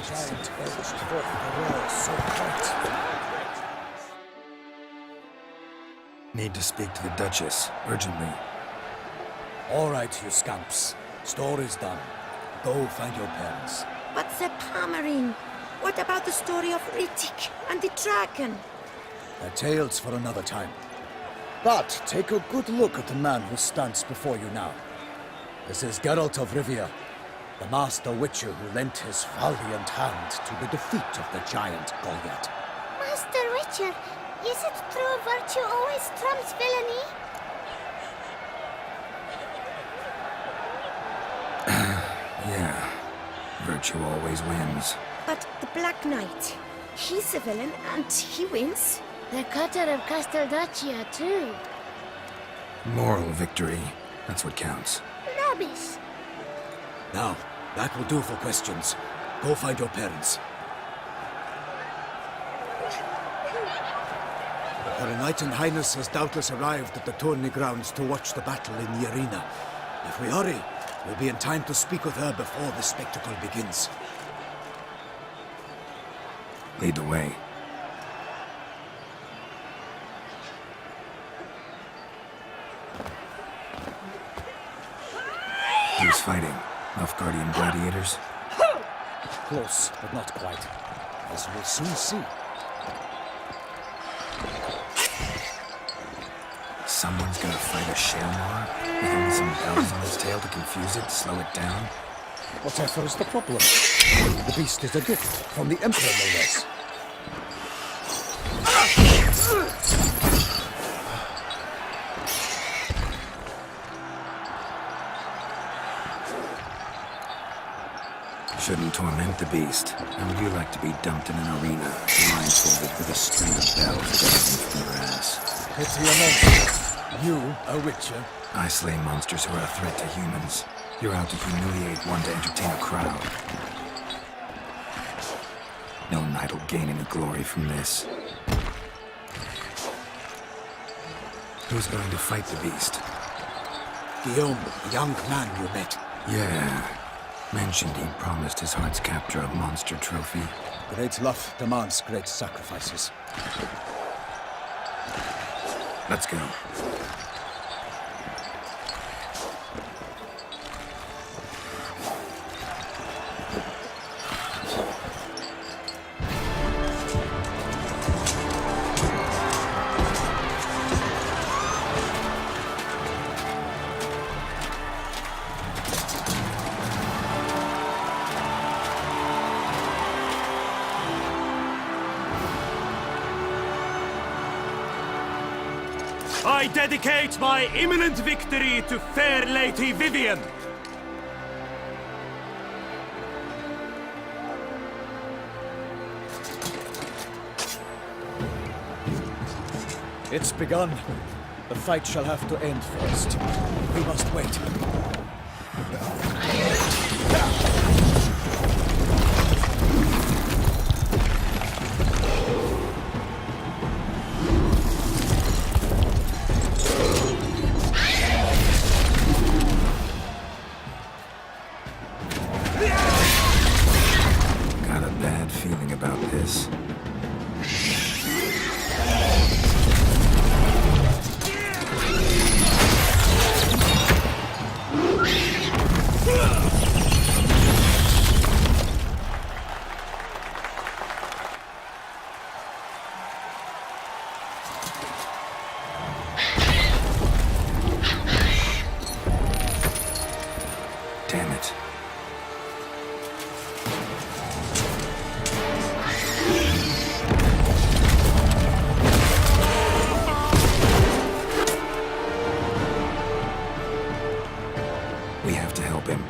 Giant edged forth the wall so tight. Need to speak to the Duchess, urgently. All right, you scamps. Story's done. Go find your parents. But the Palmerine, what about the story of Riddick and the dragon? They're tales for another time. But take a good look at the man who stands before you now. This is Geralt of Rivia, the master witcher who lent his valiant hand to the defeat of the giant Goliath. Master Witcher, is it true virtue always trumps villainy? Yeah, virtue always wins. But the Black Knight, he's a villain and he wins. The cutter of Casteldacia, too. Moral victory, that's what counts. Rubbish. Now, that will do for questions. Go find your parents. Her Knight and Highness has doubtless arrived at the tourney grounds to watch the battle in the arena. If we hurry, we'll be in time to speak with her before the spectacle begins. Lead the way. Who's fighting? Nilfgaardian gladiators? Close, but not quite. As we'll soon see. Someone's gonna fight a Shalmar? With only some bells on his tail to confuse it, slow it down? Whatever is the problem? The beast is a gift from the Emperor, no less. Shouldn't torment the beast. How would you like to be dumped in an arena, blindfolded with a string of bells dangling from your ass? Pity a monster. You, a witcher? I slay monsters who are a threat to humans. You're out to humiliate one to entertain a crowd. No knight will gain any glory from this. Who's going to fight the beast? Guillaume, the young man you met. Yeah. Mentioned he'd promised his heart's capture a monster trophy. Great love demands great sacrifices. Let's go. I dedicate my imminent victory to fair Lady Vivian. It's begun. The fight shall have to end first. We must wait. Got a bad feeling about this. Damn it. We have to help him.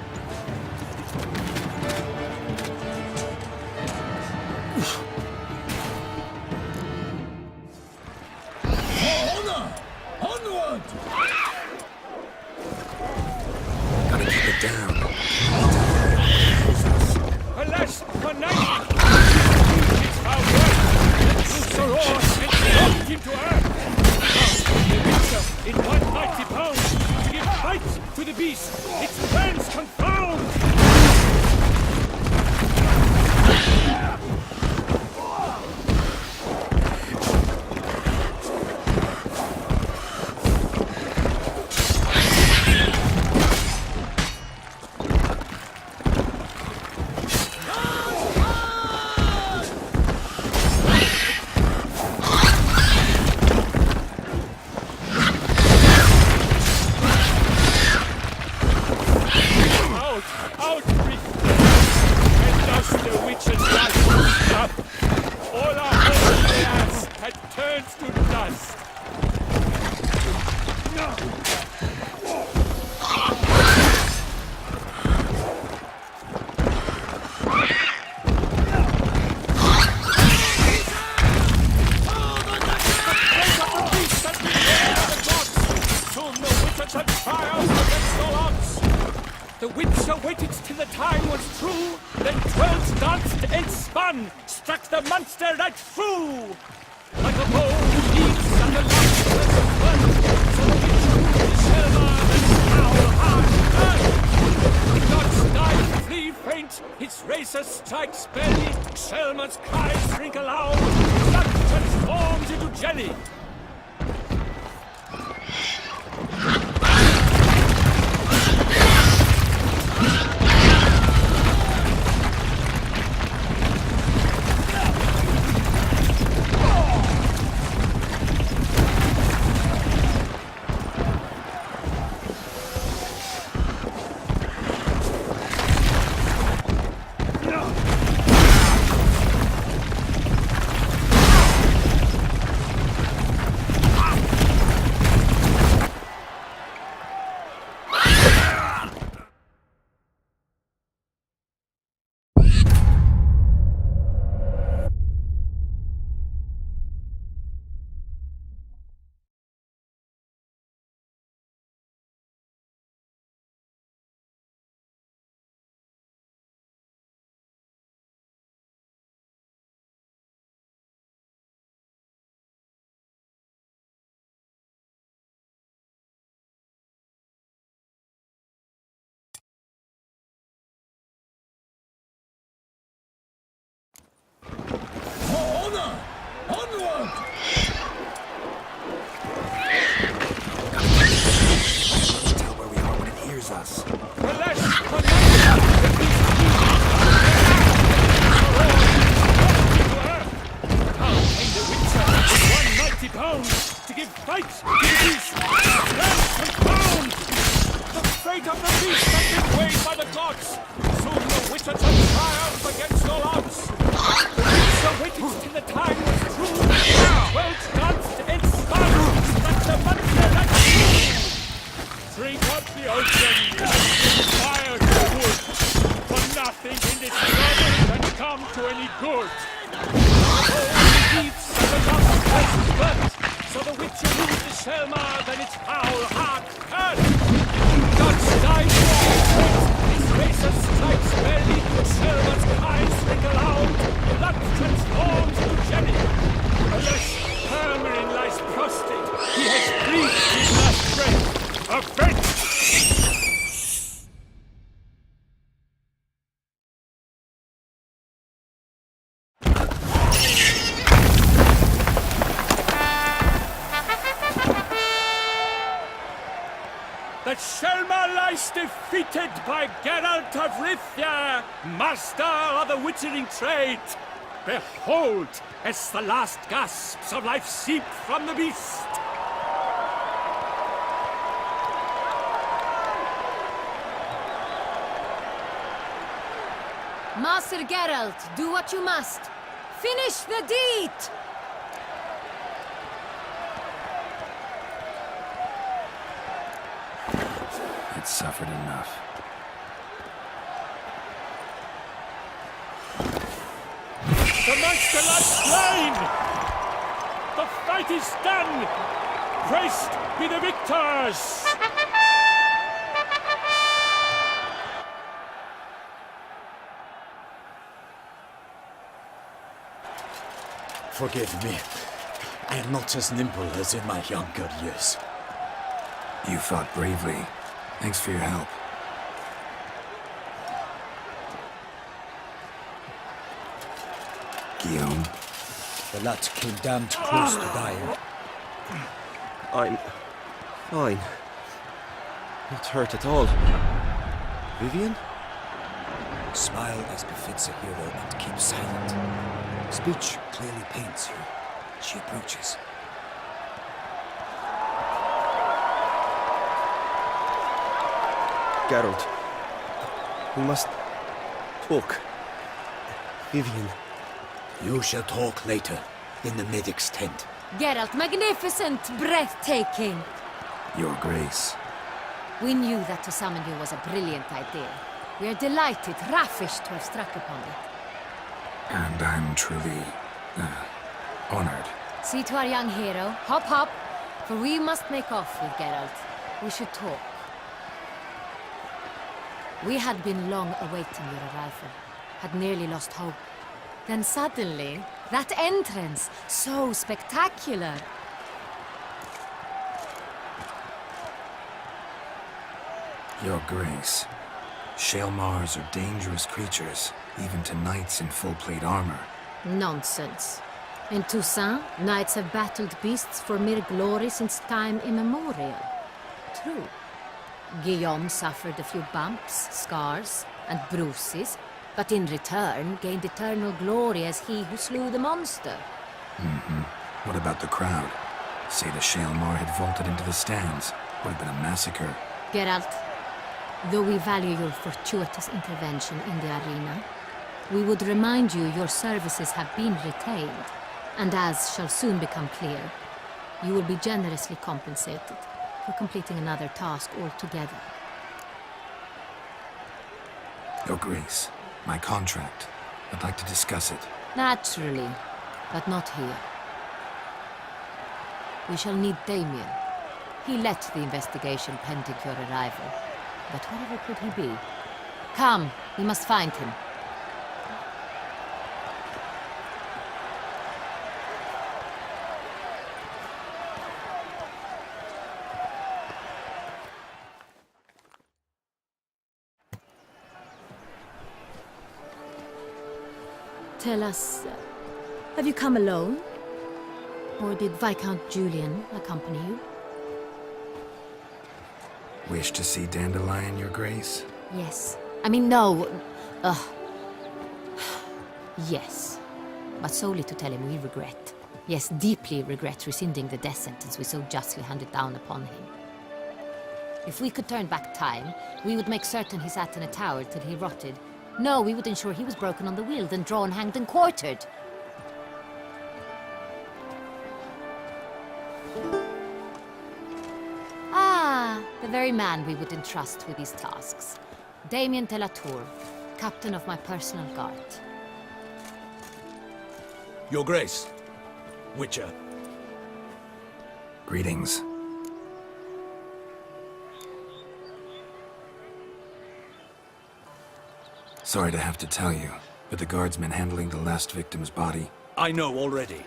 out Rithia, and thus the witch's life was up. All our hopes, alas, had turned to dust. The witch awaited till the time was true, then twirled, danced, and spun, struck the monster right through. Like a bow who leaps and the last turns of fun, so the witch moved the Selma and howl hard earth. The gods die, flee faint, his razor strikes belly, Selma's cries ring aloud, blood transforms into jelly. Onward! Tell where we are when it hears us. To give fight to the beast, strength and bound. The fate of the beast has been weighed by the gods. Soon the witcher shall triumph against all odds. The witch awaited till the time was true. 12 danced and spun, struck the monster that flew. Drink up the ocean, fire the wood, for nothing in this world can come to any good. All the deeds of the lost has burnt, so the witcher moved the Selma, then its foul heart hurt. Gods died his razor strikes belly, Selma's eyes ring aloud, blood transforms to jelly. Alas, Hermerin lies prostrate, he has breathed his last breath. Avenge! The Selma lies defeated by Geralt of Rithia, master of the witchering trade. Behold, as the last gasps of life seep from the beast. Master Geralt, do what you must. Finish the deed! It's suffered enough. The monster lies slain! The fight is done! Praised be the victors! Forgive me. I am not as nimble as in my younger years. You fought bravely. Thanks for your help. Guillaume. The lad came damned close to dying. I'm fine. Not hurt at all. Vivian? Smile as befits a hero and keep silent. Speech clearly paints you. She approaches. Geralt. We must talk. Vivian. You shall talk later, in the medic's tent. Geralt, magnificent, breathtaking. Your Grace. We knew that to summon you was a brilliant idea. We are delighted, ravished to have struck upon it. And I'm truly, honored. See to our young hero. Hop, hop. For we must make off with Geralt. We should talk. We had been long awaiting your arrival. Had nearly lost hope. Then suddenly, that entrance, so spectacular. Your Grace. Shaelmars are dangerous creatures, even to knights in full-plate armor. Nonsense. In Toussaint, knights have battled beasts for mere glory since time immemorial. True. Guillaume suffered a few bumps, scars, and bruises, but in return gained eternal glory as he who slew the monster. What about the crowd? Say the Shaelmar had vaulted into the stands. Would have been a massacre. Geralt, though we value your fortuitous intervention in the arena, we would remind you your services have been retained, and as shall soon become clear, you will be generously compensated for completing another task altogether. Your Grace, my contract. I'd like to discuss it. Naturally, but not here. We shall need Damien. He led the investigation pending your arrival. But wherever could he be? Come, we must find him. Tell us, have you come alone? Or did Viscount Julian accompany you? Wish to see Dandelion, Your Grace? Yes. I mean, no. Yes. But solely to tell him we regret. Yes, deeply regret rescinding the death sentence we so justly handed down upon him. If we could turn back time, we would make certain he sat in a tower till he rotted. No, we would ensure he was broken on the wheel, then drawn, hanged, and quartered. Ah, the very man we would entrust with these tasks. Damien de la Tour, captain of my personal guard. Your Grace. Witcher. Greetings. Sorry to have to tell you, but the guardsman handling the last victim's body... I know already.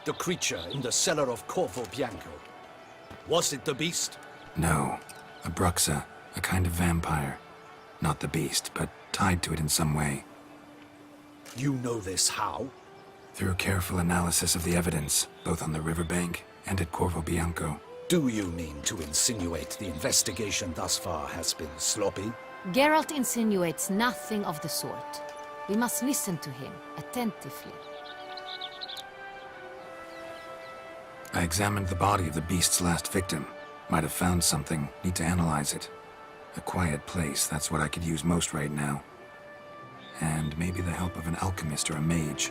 The creature in the cellar of Corvo Bianco. Was it the beast? No. A Bruxa, a kind of vampire. Not the beast, but tied to it in some way. You know this how? Through careful analysis of the evidence, both on the riverbank and at Corvo Bianco. Do you mean to insinuate the investigation thus far has been sloppy? Geralt insinuates nothing of the sort. We must listen to him attentively. I examined the body of the beast's last victim. Might have found something, need to analyze it. A quiet place, that's what I could use most right now. And maybe the help of an alchemist or a mage.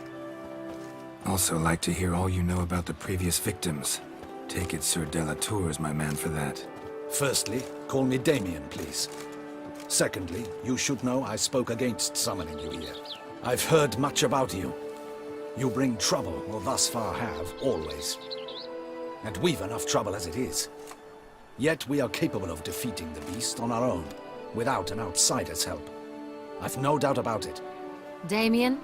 Also like to hear all you know about the previous victims. Take it Sir de la Tour is my man for that. Firstly, call me Damien, please. Secondly, you should know I spoke against summoning you here. I've heard much about you. You bring trouble, or thus far have, always. And we've enough trouble as it is. Yet we are capable of defeating the beast on our own, without an outsider's help. I've no doubt about it. Damien,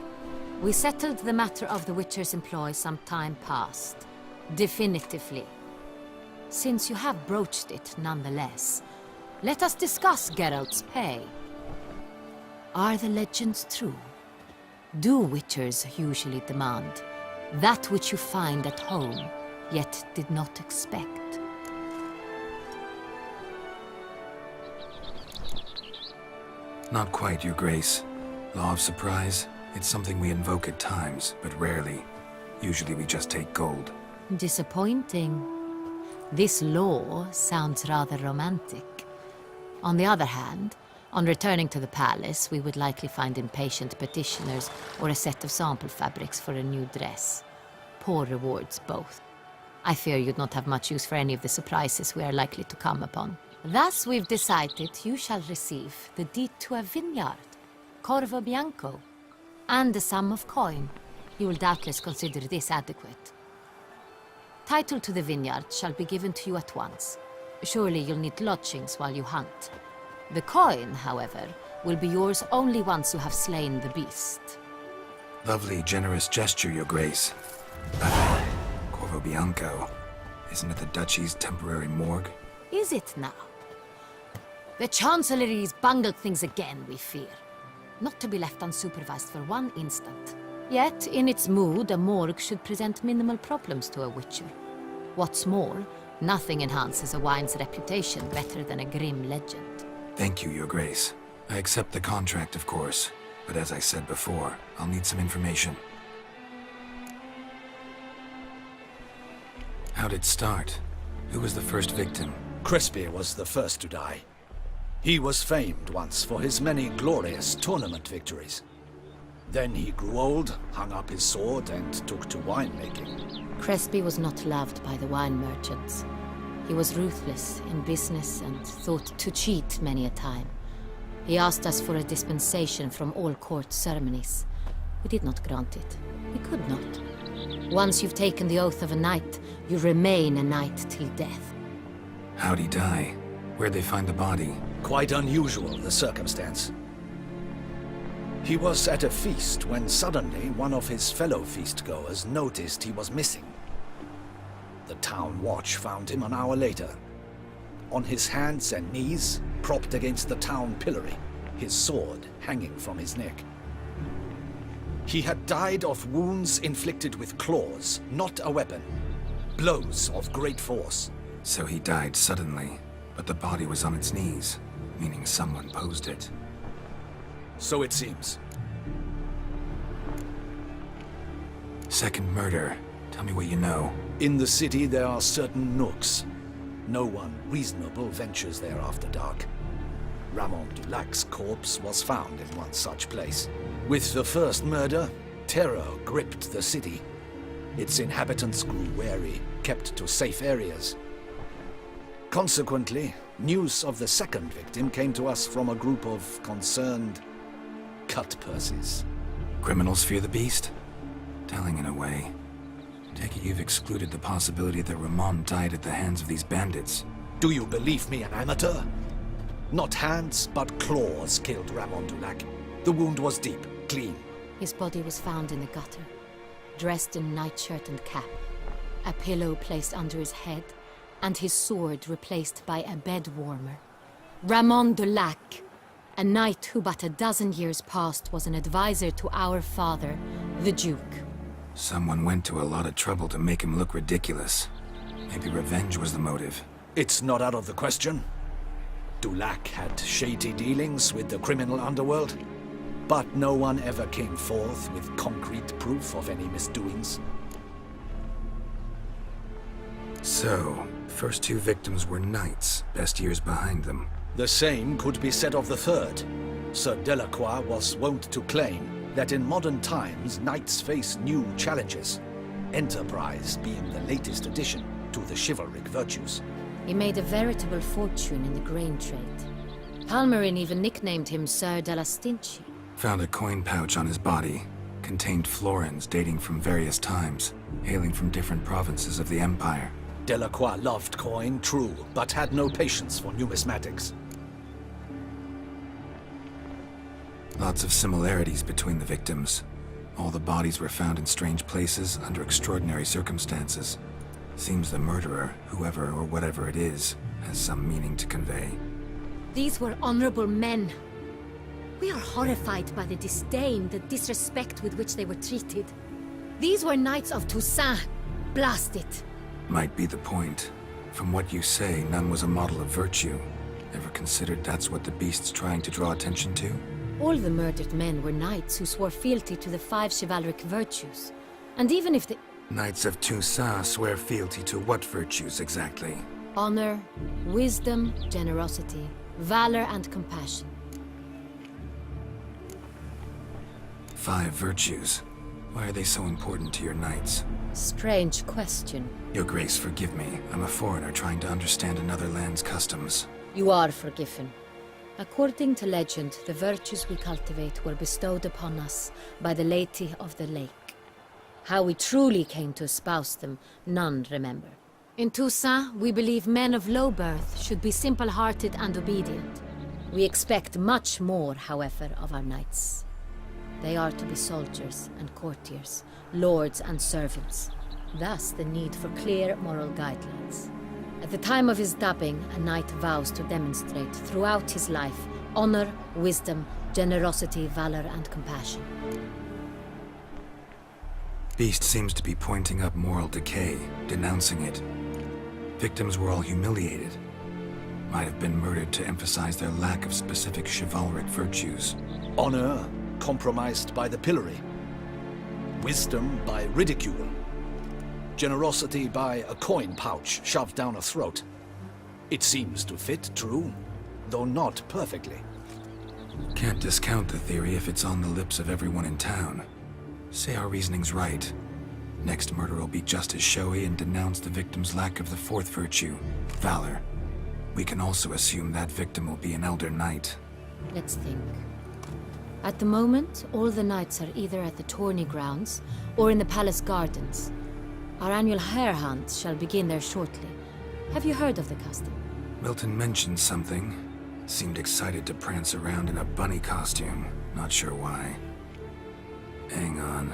we settled the matter of the Witcher's employ some time past. Definitively. Since you have broached it nonetheless, let us discuss Geralt's pay. Are the legends true? Do Witchers usually demand that which you find at home, yet did not expect? Not quite, Your Grace. Law of surprise, it's something we invoke at times, but rarely. Usually we just take gold. Disappointing. This law sounds rather romantic. On the other hand, On returning to the palace, we would likely find impatient petitioners or a set of sample fabrics for a new dress. Poor rewards, both. I fear you'd not have much use for any of the surprises we are likely to come upon. Thus, we've decided you shall receive the deed to a vineyard, Corvo Bianco, and a sum of coin. You will doubtless consider this adequate. Title to the vineyard shall be given to you at once. Surely you'll need lodgings while you hunt. The coin, however, will be yours only once you have slain the beast. Lovely, generous gesture, Your Grace. Corvo Bianco. Isn't it the Duchy's temporary morgue? Is it now? The Chancellery's bungled things again, we fear. Not to be left unsupervised for one instant. Yet, in its mood, a morgue should present minimal problems to a witcher. What's more, nothing enhances a wine's reputation better than a grim legend. Thank you, Your Grace. I accept the contract, of course. But as I said before, I'll need some information. How'd it start? Who was the first victim? Crespi was the first to die. He was famed once for his many glorious tournament victories. Then he grew old, hung up his sword, and took to winemaking. Crespi was not loved by the wine merchants. He was ruthless in business and thought to cheat many a time. He asked us for a dispensation from all court ceremonies. We did not grant it. We could not. Once you've taken the oath of a knight, you remain a knight till death. How'd he die? Where'd they find the body? Quite unusual, the circumstance. He was at a feast when suddenly one of his fellow feastgoers noticed he was missing. The town watch found him an hour later, on his hands and knees, propped against the town pillory, his sword hanging from his neck. He had died of wounds inflicted with claws, not a weapon. Blows of great force. So he died suddenly, but the body was on its knees, meaning someone posed it. So it seems. Second murder. Tell me what you know. In the city there are certain nooks. No one reasonable ventures there after dark. Ramon Dulac's corpse was found in one such place. With the first murder, terror gripped the city. Its inhabitants grew wary, kept to safe areas. Consequently, news of the second victim came to us from a group of concerned cut-purses. Criminals fear the beast? Telling in a way. Take it you've excluded the possibility that Ramon died at the hands of these bandits. Do you believe me an amateur? Not hands, but claws killed Ramon Dulac. The wound was deep, clean. His body was found in the gutter, dressed in nightshirt and cap, a pillow placed under his head, and his sword replaced by a bed warmer. Ramon Dulac, a knight who but a dozen years past was an advisor to our father, the Duke. Someone went to a lot of trouble to make him look ridiculous. Maybe revenge was the motive. It's not out of the question. Dulac had shady dealings with the criminal underworld, but no one ever came forth with concrete proof of any misdoings. So, first two victims were knights, best years behind them. The same could be said of the third. Sir Delacroix was wont to claim that in modern times knights face new challenges, enterprise being the latest addition to the chivalric virtues. He made a veritable fortune in the grain trade. Palmerin even nicknamed him Sir della Stinci. Found a coin pouch on his body. Contained florins dating from various times, hailing from different provinces of the Empire. Delacroix loved coin, true, but had no patience for numismatics. Lots of similarities between the victims. All the bodies were found in strange places under extraordinary circumstances. Seems the murderer, whoever or whatever it is, has some meaning to convey. These were honorable men. We are horrified by the disdain, the disrespect with which they were treated. These were knights of Toussaint. Blast it. Might be the point. From what you say, none was a model of virtue. Ever considered that's what the beast's trying to draw attention to? All the murdered men were knights who swore fealty to the 5 chivalric virtues. And even if the... Knights of Toussaint swear fealty to what virtues exactly? honor, wisdom, generosity, valor, and compassion. 5 virtues. Why are they so important to your knights? Strange question. Your Grace, forgive me. I'm a foreigner trying to understand another land's customs. You are forgiven. According to legend, the virtues we cultivate were bestowed upon us by the Lady of the Lake. How we truly came to espouse them, none remember. In Toussaint, we believe men of low birth should be simple-hearted and obedient. We expect much more, however, of our knights. They are to be soldiers and courtiers, lords and servants. Thus, the need for clear moral guidelines. At the time of his dubbing, a knight vows to demonstrate throughout his life honor, wisdom, generosity, valor, and compassion. Beast seems to be pointing up moral decay, denouncing it. Victims were all humiliated. Might have been murdered to emphasize their lack of specific chivalric virtues. Honor compromised by the pillory. Wisdom by ridicule. Generosity by a coin pouch shoved down a throat. It seems to fit, true, though not perfectly. Can't discount the theory if it's on the lips of everyone in town. Say our reasoning's right. Next murder will be just as showy and denounce the victim's lack of the 4th virtue, valor. We can also assume that victim will be an elder knight. Let's think. At the moment, all the knights are either at the tourney grounds or in the palace gardens. Our annual hare hunt shall begin there shortly. Have you heard of the custom? Milton mentioned something. Seemed excited to prance around in a bunny costume. Not sure why. Hang on.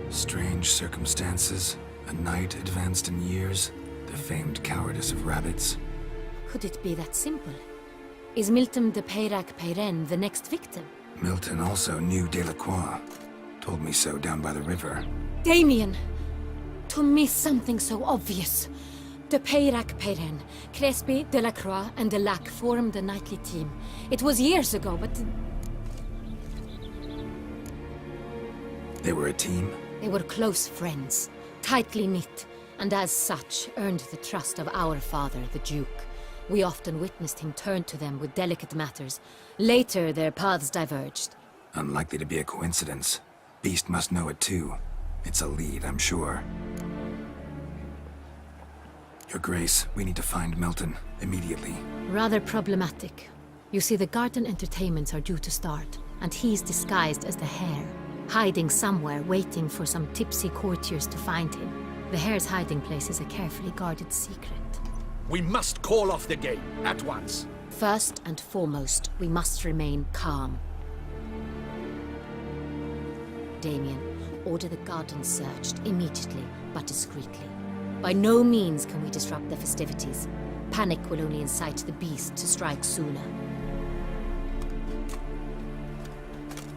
Strange circumstances. A knight advanced in years. The famed cowardice of rabbits. Could it be that simple? Is Milton de Peyrac-Peyren the next victim? Milton also knew Delacroix. Told me so down by the river. Damien! To miss something so obvious. De Peyrac-Peyren, Crespi, Delacroix, and Delac formed a knightly team. It was years ago, but... They were a team? They were close friends, tightly knit, and as such earned the trust of our father, the Duke. We often witnessed him turn to them with delicate matters. Later, their paths diverged. Unlikely to be a coincidence. Beast must know it too. It's a lead, I'm sure. Your Grace, we need to find Milton, immediately. Rather problematic. You see, the garden entertainments are due to start, and he's disguised as the hare, hiding somewhere, waiting for some tipsy courtiers to find him. The hare's hiding place is a carefully guarded secret. We must call off the game, at once. First and foremost, we must remain calm. Damien, order the garden searched immediately, but discreetly. By no means can we disrupt the festivities. Panic will only incite the beast to strike sooner.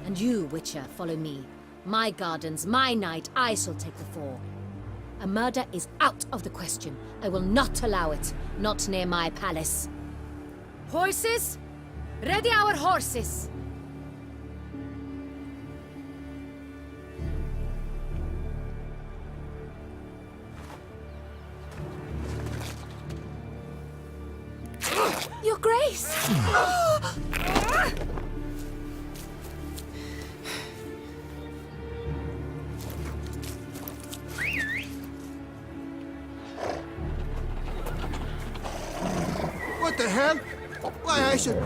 And you, Witcher, follow me. My gardens, my night, I shall take the fall. A murder is out of the question. I will not allow it. Not near my palace. Horses? Ready our horses! Your Grace! What the hell? Why, I should...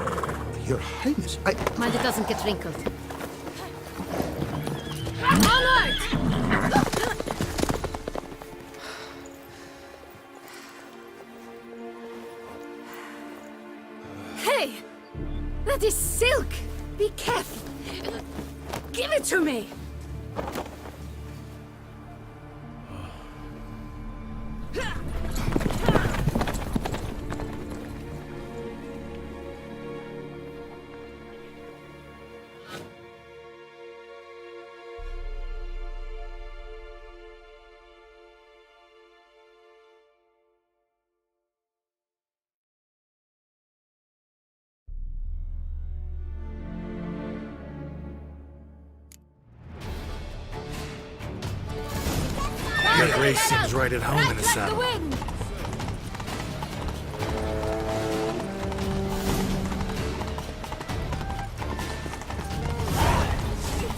Your Highness, Mind it doesn't get wrinkled. Onward! Hey! That is silk! Be careful! Give it to me! Your Grace seems right at home in the saddle.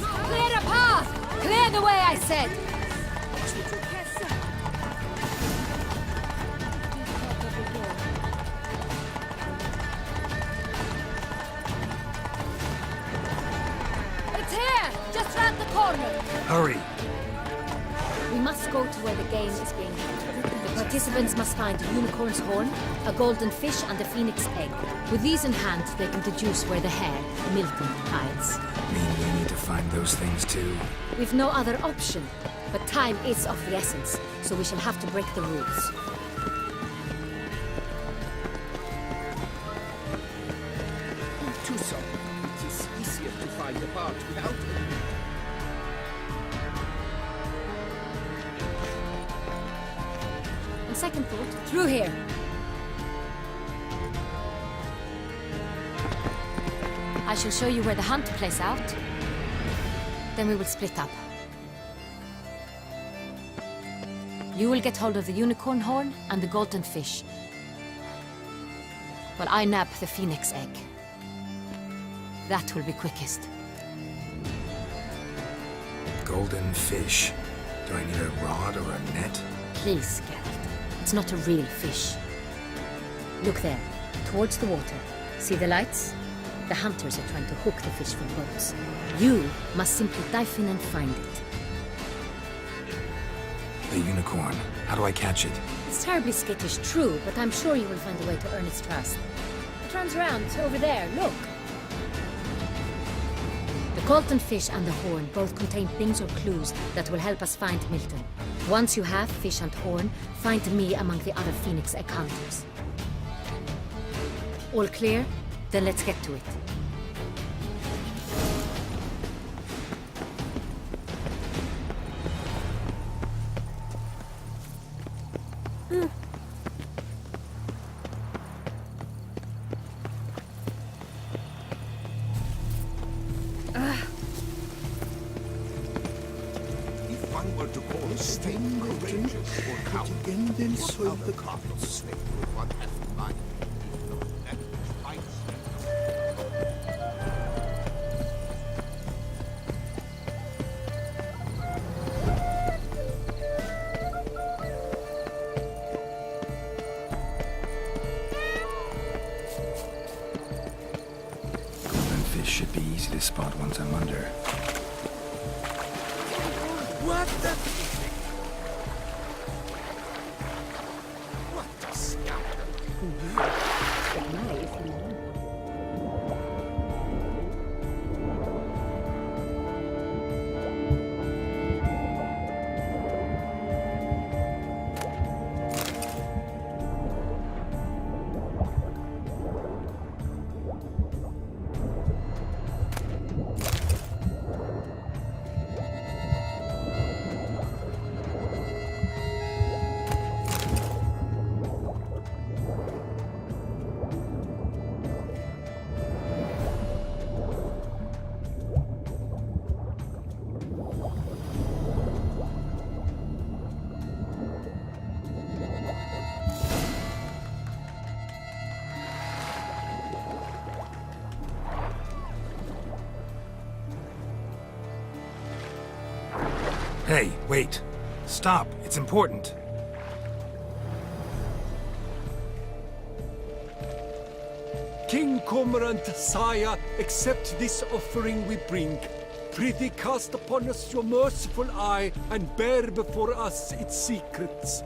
Clear a path! said. It's here! Just round the corner! Hurry! We must go to where the game is being held. The participants must find a unicorn's horn, a golden fish, and a phoenix egg. With these in hand, they can deduce where the hare, Milton, hides. Mean we need to find those things too? We've no other option, but time is of the essence, so we shall have to break the rules. Toussaint, it is easier to find a path without it. On second thought, through here. I shall show you where the hunt plays out. Then we will split up. You will get hold of the unicorn horn and the golden fish, while I nab the phoenix egg. That will be quickest. Golden fish. Do I need a rod or a net? Please, Geralt. It's not a real fish. Look there, towards the water. See the lights? The hunters are trying to hook the fish from boats. You must simply dive in and find it. The unicorn. How do I catch it? It's terribly skittish, true, but I'm sure you will find a way to earn its trust. It runs around over there, look. The golden fish and the horn both contain things or clues that will help us find Milton. Once you have fish and horn, find me among the other phoenix egg hunters. All clear? Then let's get to it. If one were to call Sting courageous or count, again they'll solve the carpets. One has in mind. Golden fish should be easy to spot once I'm under. What the? What a scoundrel! Hey, wait. Stop. It's important. King Cormorant, sire, accept this offering we bring. Prithee cast upon us your merciful eye, and bear before us its secrets.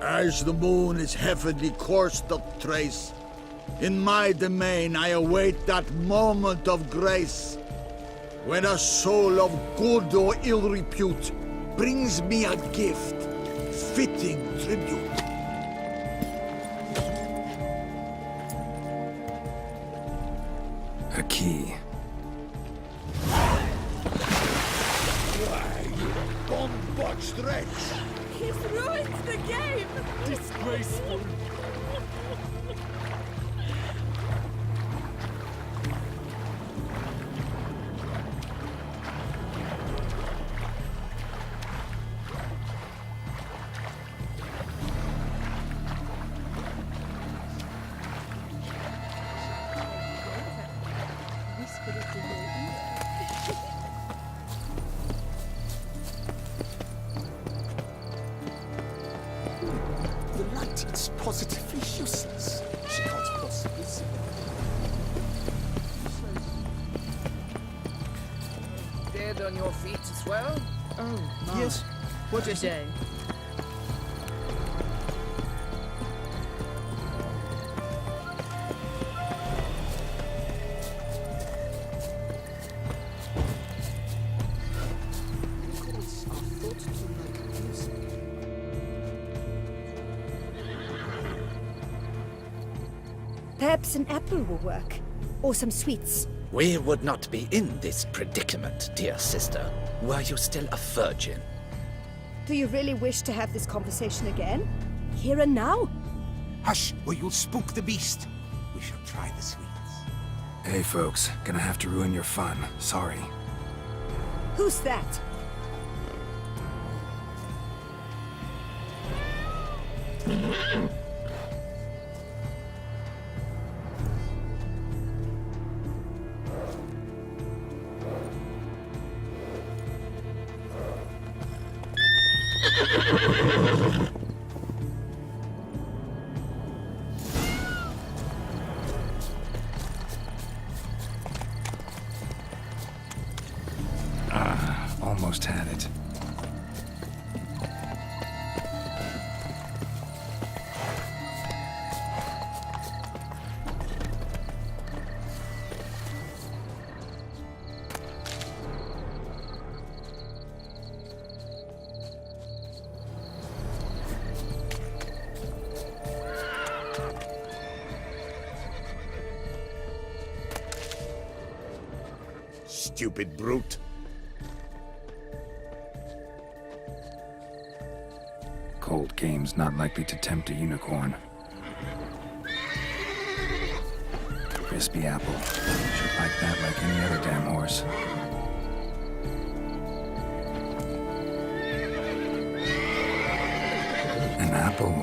As the moon its heavenly course doth trace, in my domain I await that moment of grace, when a soul of good or ill repute brings me a gift, fitting tribute. A key. Why, you bomb-botched wretch! He's ruined the game! Disgraceful. positively useless. She can't possibly see it. Dead on your feet as well? Oh, my. Yes. What a day. Perhaps an apple will work. Or some sweets. We would not be in this predicament, dear sister, were you still a virgin. Do you really wish to have this conversation again? Here and now? Hush, or you'll spook the beast. We shall try the sweets. Hey folks, gonna have to ruin your fun. Sorry. Who's that? Almost had it. Stupid brute. Cold game's not likely to tempt a unicorn. Crispy apple. Should like that like any other damn horse. An apple.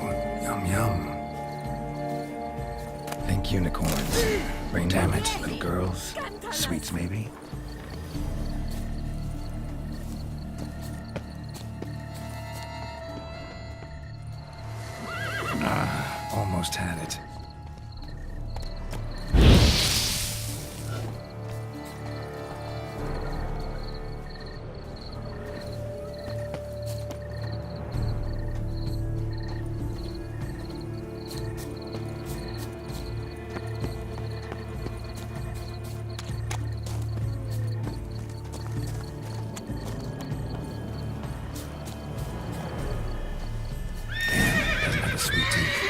Yum yum. Think unicorns. Damn it, little girls. Sweets maybe? Almost had it. Damn, doesn't have a sweet tooth.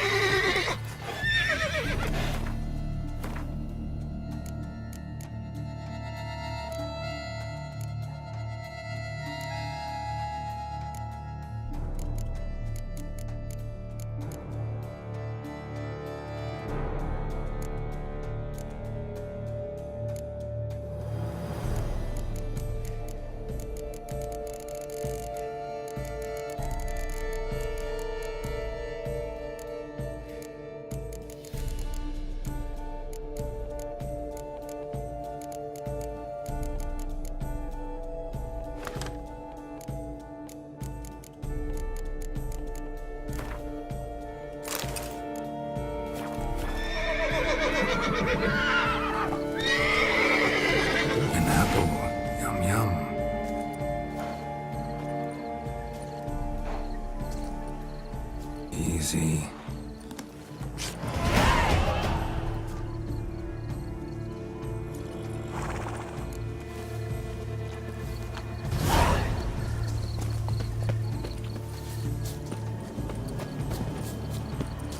An apple. Yum yum. Easy.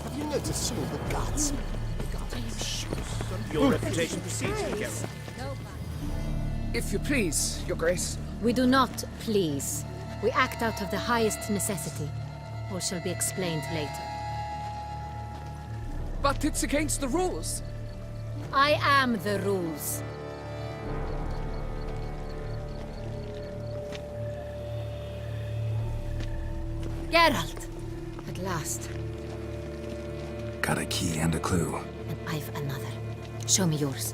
Have you noticed some of the guards? Your reputation precedes you, Geralt. If you please, Your Grace. We do not please. We act out of the highest necessity. All shall be explained later. But it's against the rules. I am the rules. Geralt! At last. Got a key and a clue. And I've another. Show me yours.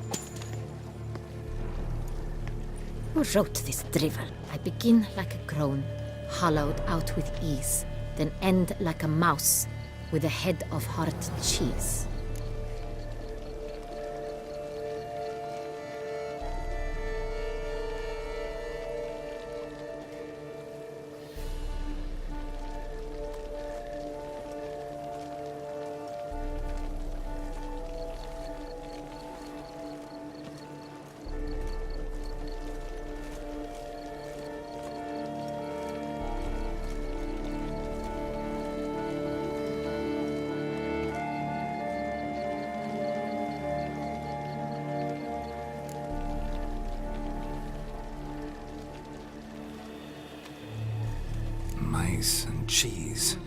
Who wrote this drivel? I begin like a groan, hollowed out with ease, then end like a mouse, with a head of hard cheese. Mice and cheese.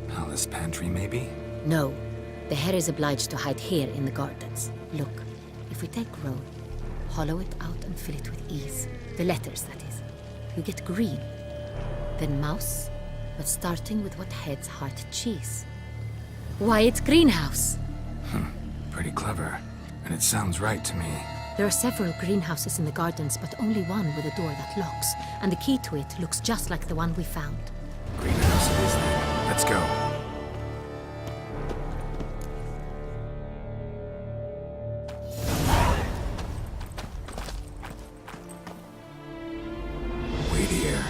Palace pantry, maybe? No, the hare is obliged to hide here in the gardens. Look, if we take roe, hollow it out and fill it with ease. The letters, that is. We get green. Then mouse, but starting with what heads heart cheese. Why, it's greenhouse! Pretty clever. And it sounds right to me. There are several greenhouses in the gardens, but only one with a door that locks, and the key to it looks just like the one we found. Greenhouse it is then. Let's go. Wait here.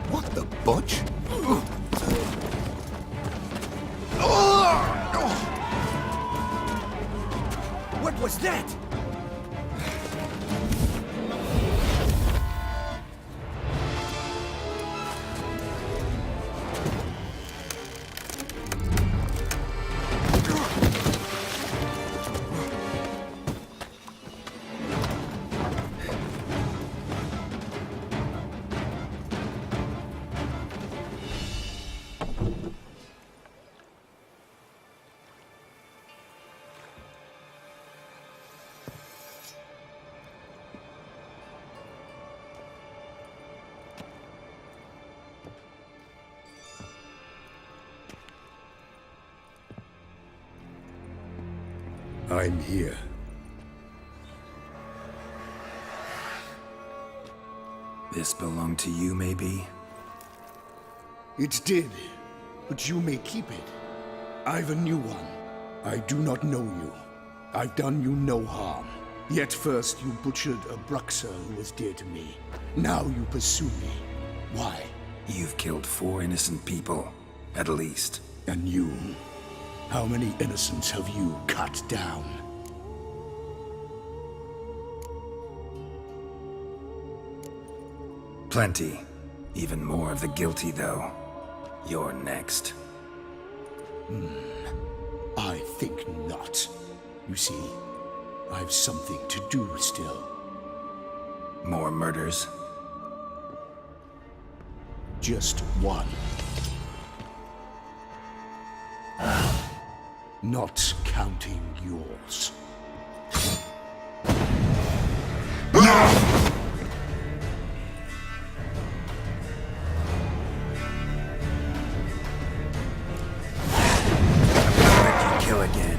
What the butch? What was that? I'm here. This belonged to you, maybe? It did, but you may keep it. I've a new one. I do not know you. I've done you no harm. Yet first you butchered a Bruxer who was dear to me. Now you pursue me. Why? You've killed 4 innocent people, at least. And you? How many innocents have you cut down? Plenty. Even more of the guilty, though. You're next. I think not. You see, I've something to do still. More murders? Just one. Not counting yours. Kill again.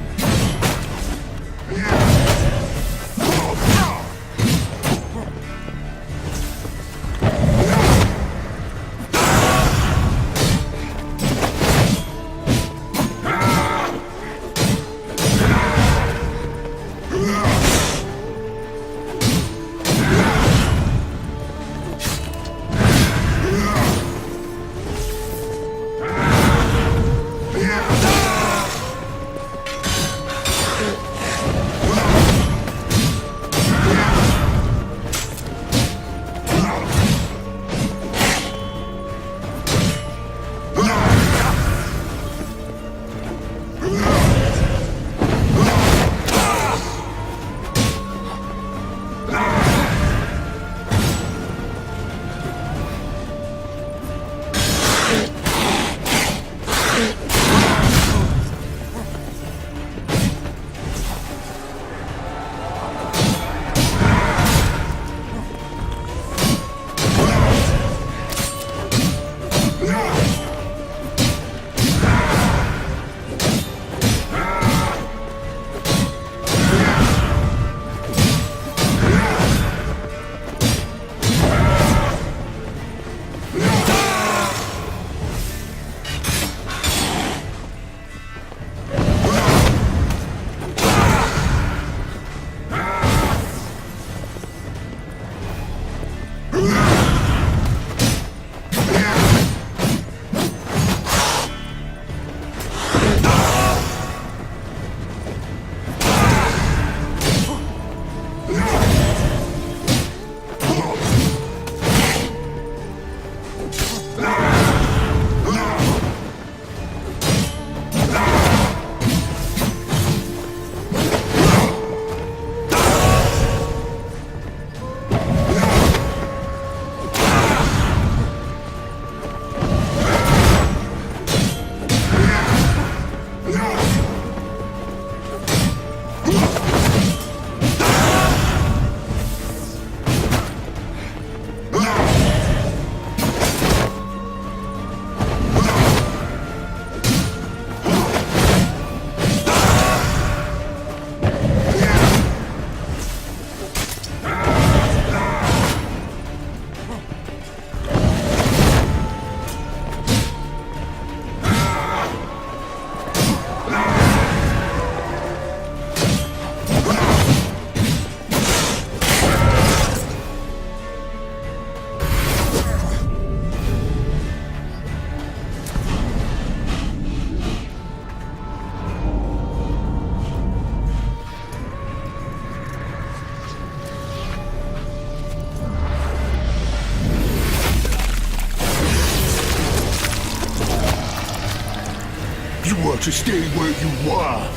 You were to stay where you were.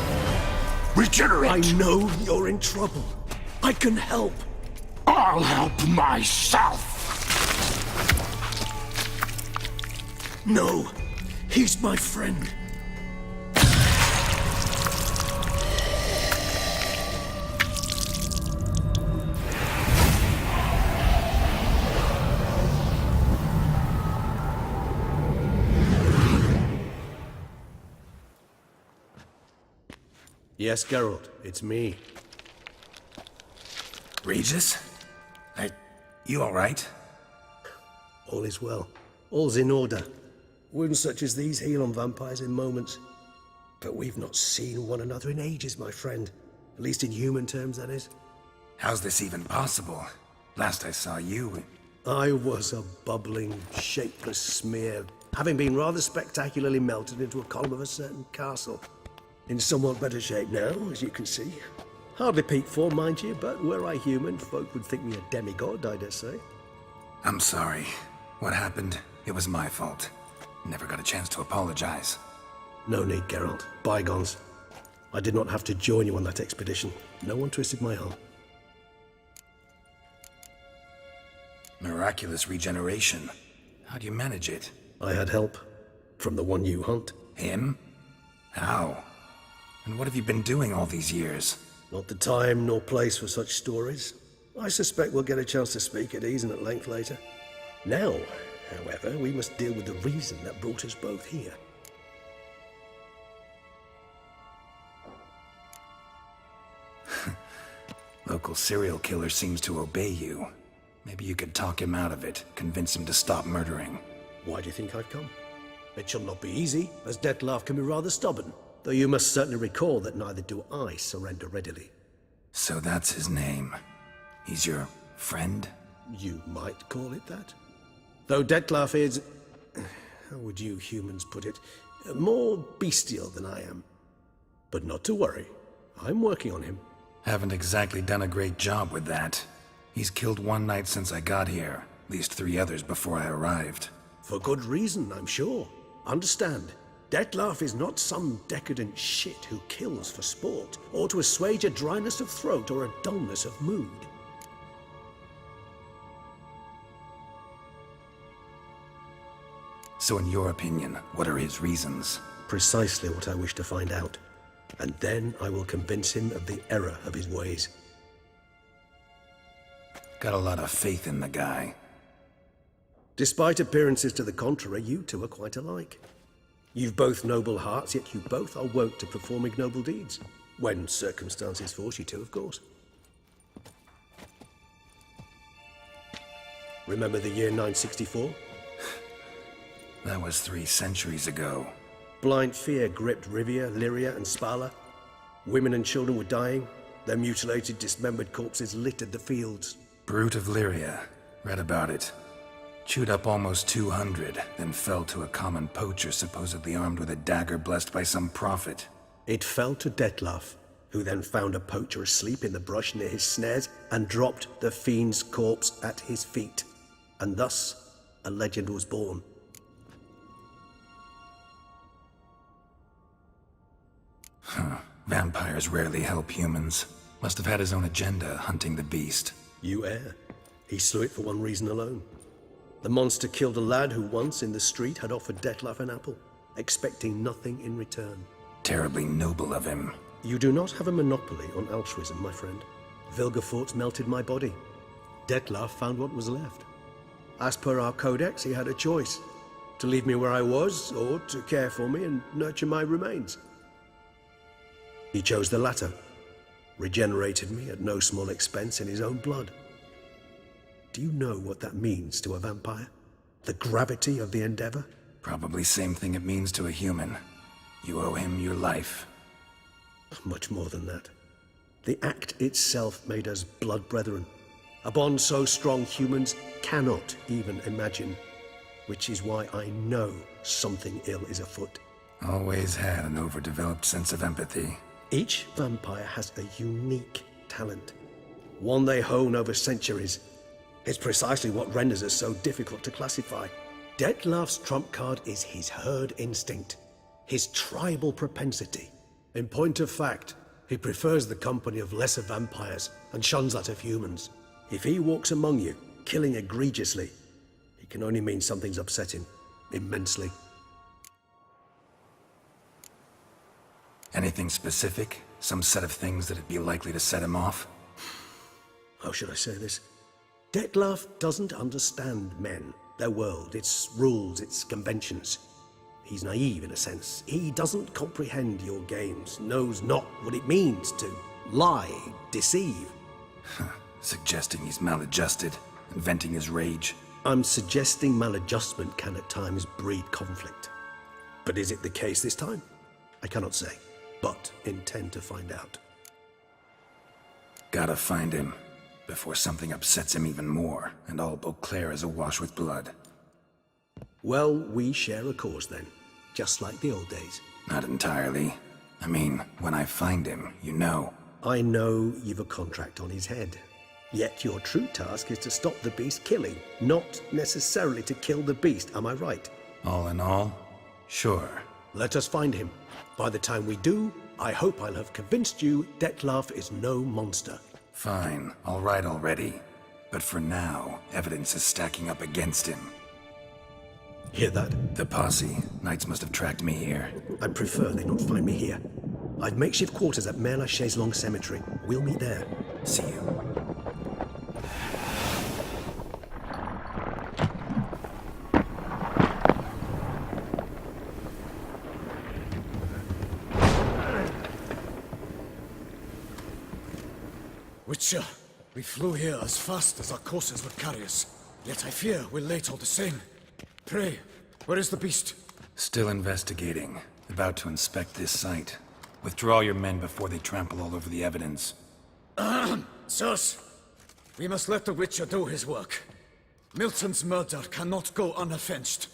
Regenerate! I know you're in trouble. I can help. I'll help myself! No, he's my friend. Yes, Geralt, it's me. Regis? You alright? All is well. All's in order. Wounds such as these heal on vampires in moments. But we've not seen one another in ages, my friend. At least in human terms, that is. How's this even possible? Last I saw you... I was a bubbling, shapeless smear, having been rather spectacularly melted into a column of a certain castle. In somewhat better shape now, as you can see. Hardly peak form, mind you, but were I human, folk would think me a demigod, I dare say. I'm sorry. What happened, it was my fault. Never got a chance to apologize. No need, Geralt. Bygones. I did not have to join you on that expedition. No one twisted my arm. Miraculous regeneration. How do you manage it? I had help. From the one you hunt. Him? How? And what have you been doing all these years? Not the time nor place for such stories. I suspect we'll get a chance to speak at ease and at length later. Now, however, we must deal with the reason that brought us both here. Local serial killer seems to obey you. Maybe you could talk him out of it, convince him to stop murdering. Why do you think I've come? It shall not be easy, as Dettlaff can be rather stubborn. Though you must certainly recall that neither do I surrender readily. So that's his name. He's your friend? You might call it that. Though Dettlaff is... how would you humans put it? More bestial than I am. But not to worry. I'm working on him. Haven't exactly done a great job with that. He's killed one knight since I got here. At least 3 others before I arrived. For good reason, I'm sure. Understand. Dettlaff is not some decadent shit who kills for sport, or to assuage a dryness of throat or a dullness of mood. So in your opinion, what are his reasons? Precisely what I wish to find out. And then I will convince him of the error of his ways. Got a lot of faith in the guy. Despite appearances to the contrary, you two are quite alike. You've both noble hearts, yet you both are wont to perform ignoble deeds. When circumstances force you to, of course. Remember the year 964? That was 3 centuries ago. Blind fear gripped Rivia, Lyria, and Spala. Women and children were dying. Their mutilated, dismembered corpses littered the fields. Brute of Lyria. Read about it. Chewed up almost 200, then fell to a common poacher supposedly armed with a dagger blessed by some prophet. It fell to Dettlaff, who then found a poacher asleep in the brush near his snares and dropped the fiend's corpse at his feet. And thus, a legend was born. Huh. Vampires rarely help humans. Must have had his own agenda, hunting the beast. You err. He slew it for one reason alone. The monster killed a lad who once, in the street, had offered Dettlaff an apple, expecting nothing in return. Terribly noble of him. You do not have a monopoly on altruism, my friend. Vilgefortz melted my body. Dettlaff found what was left. As per our codex, he had a choice. To leave me where I was, or to care for me and nurture my remains. He chose the latter. Regenerated me at no small expense in his own blood. Do you know what that means to a vampire? The gravity of the endeavor? Probably same thing it means to a human. You owe him your life. Much more than that. The act itself made us blood brethren. A bond so strong humans cannot even imagine. Which is why I know something ill is afoot. Always had an overdeveloped sense of empathy. Each vampire has a unique talent. One they hone over centuries. It's precisely what renders us so difficult to classify. Dettlaff's trump card is his herd instinct. His tribal propensity. In point of fact, he prefers the company of lesser vampires and shuns that of humans. If he walks among you, killing egregiously, it can only mean something's upset him immensely. Anything specific? Some set of things that'd be likely to set him off? How should I say this? Detlef doesn't understand men, their world, its rules, its conventions. He's naive in a sense. He doesn't comprehend your games, knows not what it means to lie, deceive. Suggesting he's maladjusted, and venting his rage. I'm suggesting maladjustment can at times breed conflict. But is it the case this time? I cannot say, but intend to find out. Gotta find him, before something upsets him even more, and all Beauclair is awash with blood. Well, we share a cause then, just like the old days. Not entirely. I mean, when I find him, you know. I know you've a contract on his head. Yet your true task is to stop the beast killing, not necessarily to kill the beast, am I right? All in all, sure. Let us find him. By the time we do, I hope I'll have convinced you Detlef is no monster. Fine, all right already. But for now, evidence is stacking up against him. Hear that? The posse. Knights must have tracked me here. I prefer they not find me here. I've makeshift quarters at Mère Lachaise Long Cemetery. We'll meet there. See you. Witcher, we flew here as fast as our courses would carry us. Yet I fear we're late all the same. Pray, where is the beast? Still investigating. About to inspect this site. Withdraw your men before they trample all over the evidence. Sirs, we must let the Witcher do his work. Milton's murder cannot go unavenged.